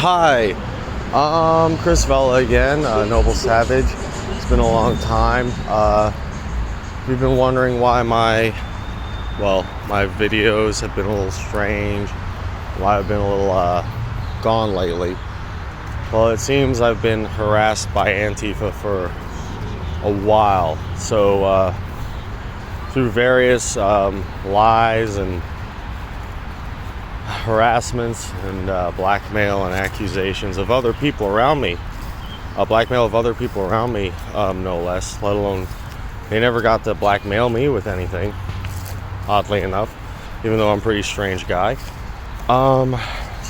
Hi, Chris Vella again, Noble Savage. It's been a long time. You've been wondering why my videos have been a little strange, why I've been a little gone lately. Well, it seems I've been harassed by Antifa for a while. So through various lies and harassments and blackmail and accusations of other people around me, no less, let alone they never got to blackmail me with anything, oddly enough, even though I'm a pretty strange guy. So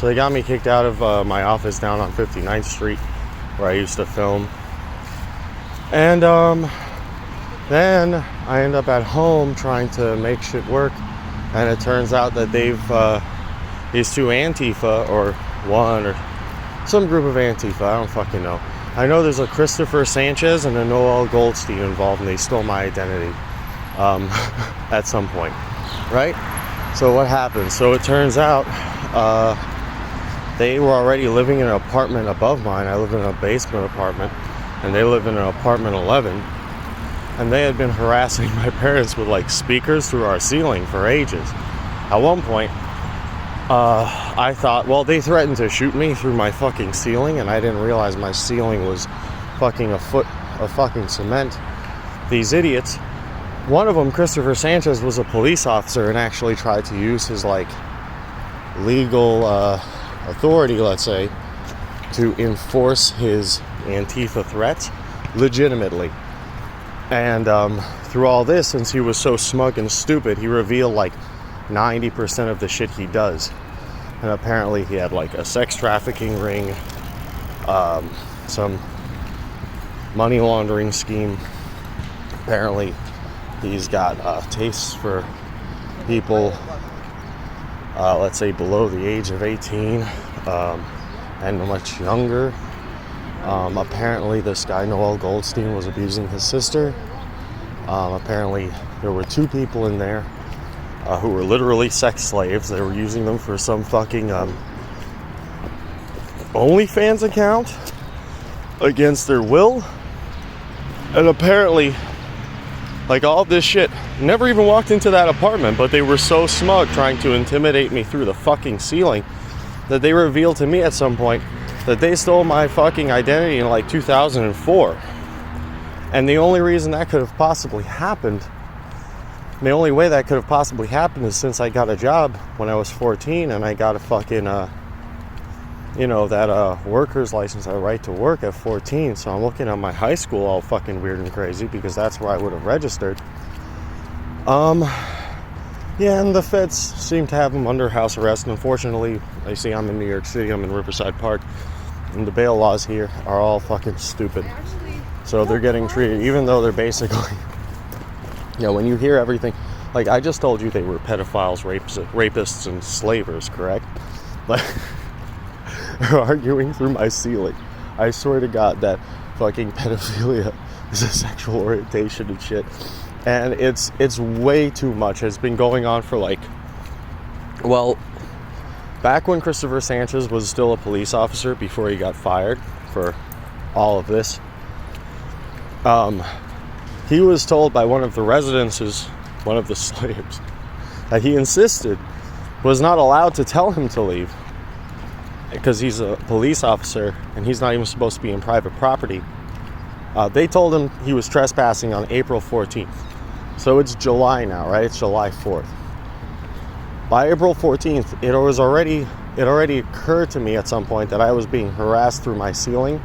they got me kicked out of my office down on 59th Street where I used to film. And then I end up at home trying to make shit work, and it turns out that these two Antifa, or one, or some group of Antifa, I don't fucking know. I know there's a Christopher Sanchez and a Noel Goldstein involved, and they stole my identity at some point, right? So what happened? So it turns out they were already living in an apartment above mine. I live in a basement apartment, and they live in an apartment 11. And they had been harassing my parents with like speakers through our ceiling for ages. At one point, I thought, well, they threatened to shoot me through my fucking ceiling, and I didn't realize my ceiling was fucking a foot of fucking cement. These idiots. One of them, Christopher Sanchez, was a police officer and actually tried to use his like legal authority, let's say, to enforce his Antifa threats legitimately. And through all this, since he was so smug and stupid, he revealed like 90% of the shit he does. And apparently he had like a sex trafficking ring, some money laundering scheme. Apparently he's got tastes for people, let's say below the age of 18 and much younger. Apparently this guy Noel Goldstein was abusing his sister. Apparently there were two people in there who were literally sex slaves. They were using them for some fucking OnlyFans account against their will. And apparently, like, all this shit, never even walked into that apartment, but they were so smug trying to intimidate me through the fucking ceiling that they revealed to me at some point that they stole my fucking identity in like 2004. And the only reason that could have possibly happened, the only way that could have possibly happened is since I got a job when I was 14 and I got a fucking, that worker's license, a right to work at 14. So I'm looking at my high school all fucking weird and crazy because that's where I would have registered. Yeah, and the feds seem to have them under house arrest. Unfortunately, I see I'm in New York City, I'm in Riverside Park, and the bail laws here are all fucking stupid. So they're getting treated, even though they're basically, when you hear everything, like I just told you they were pedophiles, rapists, and slavers, correct? Like, they're arguing through my ceiling. I swear to God that fucking pedophilia is a sexual orientation and shit. And it's way too much. It's been going on for back when Christopher Sanchez was still a police officer before he got fired for all of this, he was told by one of the residents, one of the slaves, that he insisted was not allowed to tell him to leave because he's a police officer and he's not even supposed to be in private property. They told him he was trespassing on April 14th. So it's July now, right? It's July 4th. By April 14th, it already occurred to me at some point that I was being harassed through my ceiling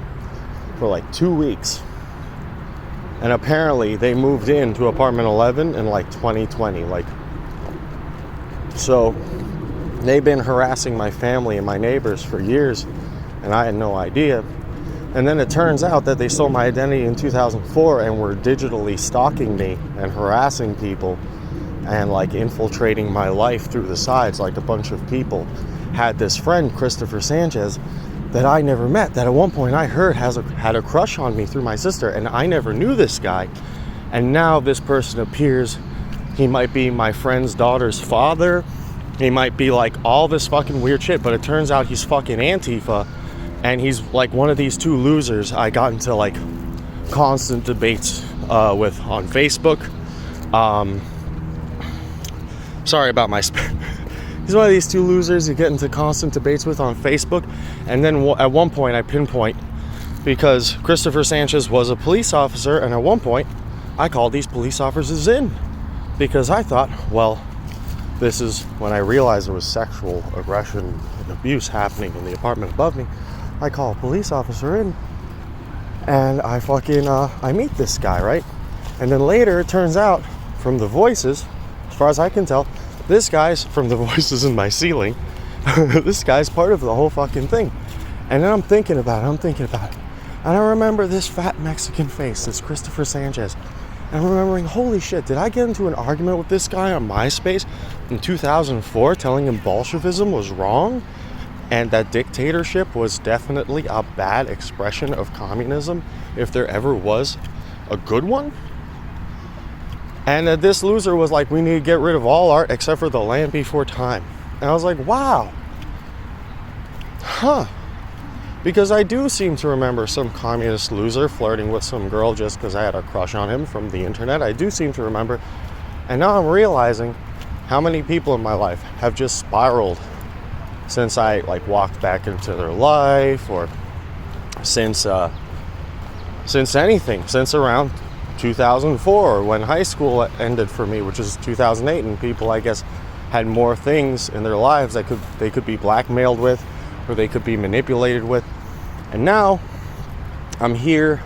for like 2 weeks. And apparently they moved into apartment 11 in like 2020. So they've been harassing my family and my neighbors for years, and I had no idea. And then it turns out that they stole my identity in 2004 and were digitally stalking me and harassing people and like infiltrating my life through the sides. Like a bunch of people had this friend, Christopher Sanchez, that I never met, that at one point I heard had a crush on me through my sister, and I never knew this guy. And now this person appears, he might be my friend's daughter's father, he might be like all this fucking weird shit, but it turns out he's fucking Antifa, And he's like one of these two losers I got into like constant debates with on Facebook. Sorry about my he's one of these two losers you get into constant debates with on Facebook. And then at one point I pinpoint, because Christopher Sanchez was a police officer, and at one point I called these police officers in because I thought, well, this is when I realized there was sexual aggression and abuse happening in the apartment above me. I call a police officer in, and I fucking I meet this guy, right? And then later it turns out, from the voices, as far as I can tell, this guy's from the voices in my ceiling. This guy's part of the whole fucking thing. And then I'm thinking about it. And I remember this fat Mexican face, this Christopher Sanchez. And I'm remembering, holy shit, did I get into an argument with this guy on MySpace in 2004 telling him Bolshevism was wrong? And that dictatorship was definitely a bad expression of communism, if there ever was a good one? And this loser was like, we need to get rid of all art except for The Land Before Time. And I was like, wow. Huh. Because I do seem to remember some communist loser flirting with some girl just because I had a crush on him from the internet. I do seem to remember. And now I'm realizing how many people in my life have just spiraled since I like walked back into their life, or since anything, since around 2004, when high school ended for me, which is 2008, and people, I guess, had more things in their lives that they could be blackmailed with, or they could be manipulated with. And now I'm here,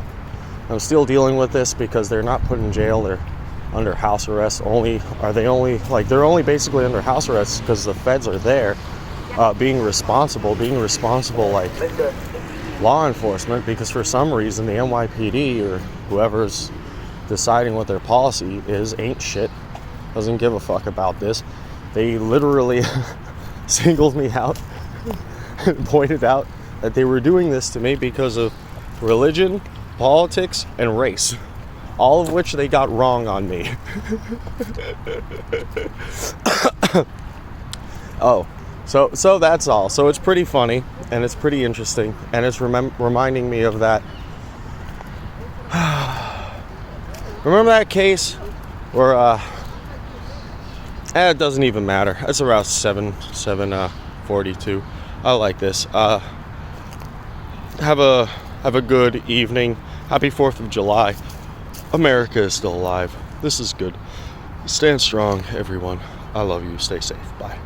I'm still dealing with this because they're not put in jail, they're under house arrest. They're only basically under house arrest because the feds are there, being responsible like law enforcement, because for some reason the NYPD or whoever's deciding what their policy is ain't shit, doesn't give a fuck about this. They literally singled me out and pointed out that they were doing this to me because of religion, politics, and race, all of which they got wrong on me. So that's all. So it's pretty funny, and it's pretty interesting, and it's reminding me of that. Remember that case where it doesn't even matter. It's around 7:42. I like this. Have a good evening. Happy 4th of July. America is still alive. This is good. Stand strong, everyone. I love you. Stay safe. Bye.